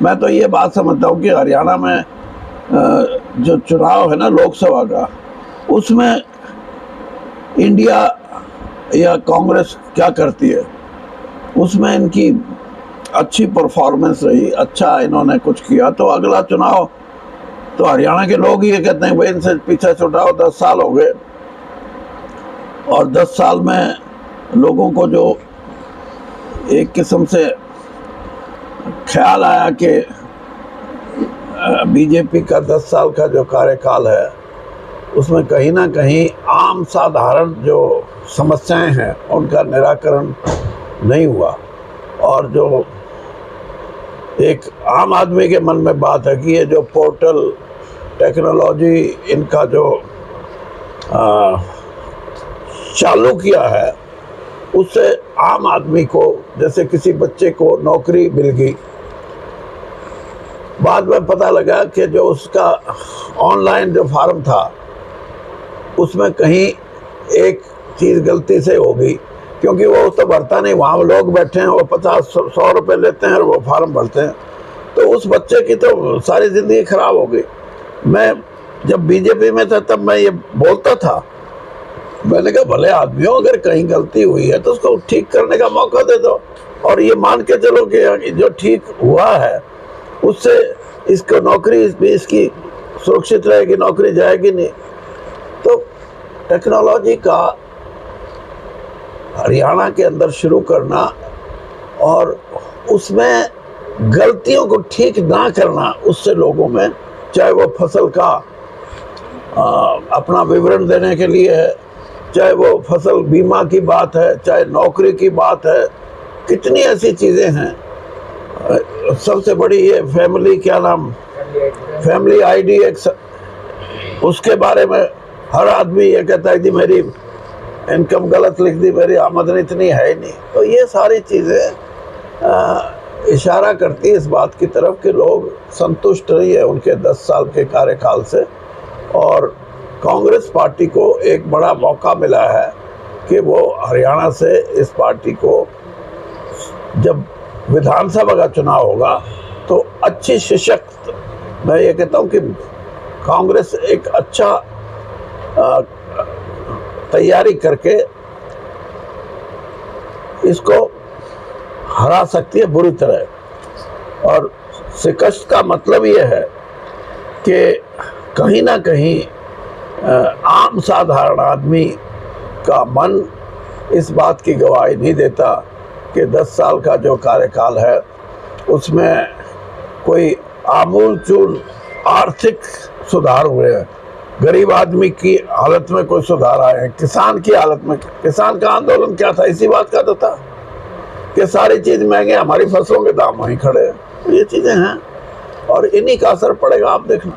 मैं तो ये बात समझता हूँ कि हरियाणा में जो चुनाव है ना लोकसभा का, उसमें इंडिया या कांग्रेस क्या करती है, उसमें इनकी अच्छी परफॉर्मेंस रही, अच्छा इन्होंने कुछ किया, तो अगला चुनाव तो हरियाणा के लोग ये कहते हैं भाई इनसे पीछे छुटाओ। 10 साल हो गए और 10 साल में लोगों को जो एक किस्म से ख्याल आया कि बीजेपी का 10 साल का जो कार्यकाल है उसमें कहीं ना कहीं आम साधारण जो समस्याएं हैं उनका निराकरण नहीं हुआ, और जो एक आम आदमी के मन में बात है कि ये जो पोर्टल टेक्नोलॉजी इनका जो चालू किया है उससे आम आदमी को, जैसे किसी बच्चे को नौकरी मिल गई, बाद में पता लगा कि जो उसका ऑनलाइन जो फॉर्म था उसमें कहीं एक चीज़ गलती से हो गई, क्योंकि वो तो भरता नहीं, वहाँ लोग बैठे हैं, वो 50-100 रुपये लेते हैं और वो फॉर्म भरते हैं, तो उस बच्चे की तो सारी ज़िंदगी खराब हो गई। मैं जब बीजेपी में था तब मैं ये बोलता था, मैंने कहा भले आदमियों अगर कहीं गलती हुई है तो उसको ठीक करने का मौका दे दो, और ये मान के चलो कि जो ठीक हुआ है उससे इसको नौकरी भी इसकी सुरक्षित रहेगी, नौकरी जाएगी नहीं। तो टेक्नोलॉजी का हरियाणा के अंदर शुरू करना और उसमें गलतियों को ठीक ना करना, उससे लोगों में, चाहे वो फसल का अपना विवरण देने के लिए है, चाहे वो फसल बीमा की बात है, चाहे नौकरी की बात है, कितनी ऐसी चीज़ें हैं। सबसे बड़ी ये फैमिली आईडी, उसके बारे में हर आदमी ये कहता है कि मेरी इनकम गलत लिख दी, मेरी आमदनी इतनी है ही नहीं। तो ये सारी चीज़ें इशारा करती है इस बात की तरफ कि लोग संतुष्ट नहीं है उनके 10 साल के कार्यकाल से, और कांग्रेस पार्टी को एक बड़ा मौका मिला है कि वो हरियाणा से इस पार्टी को, जब विधानसभा का चुनाव होगा तो अच्छी सशक्त, मैं ये कहता हूँ कि कांग्रेस एक अच्छा तैयारी करके इसको हरा सकती है बुरी तरह। और शिकस्त का मतलब ये है कि कहीं ना कहीं आम साधारण आदमी का मन इस बात की गवाही नहीं देता कि 10 साल का जो कार्यकाल है उसमें कोई आमूलचूल आर्थिक सुधार हुए हैं, गरीब आदमी की हालत में कोई सुधार आए हैं, किसान की हालत में। किसान का आंदोलन क्या था? इसी बात का तो था कि सारी चीज़ महंगे, हमारी फसलों के दाम वहीं खड़े हैं। ये चीज़ें हैं और इन्हीं का असर पड़ेगा, आप देखना।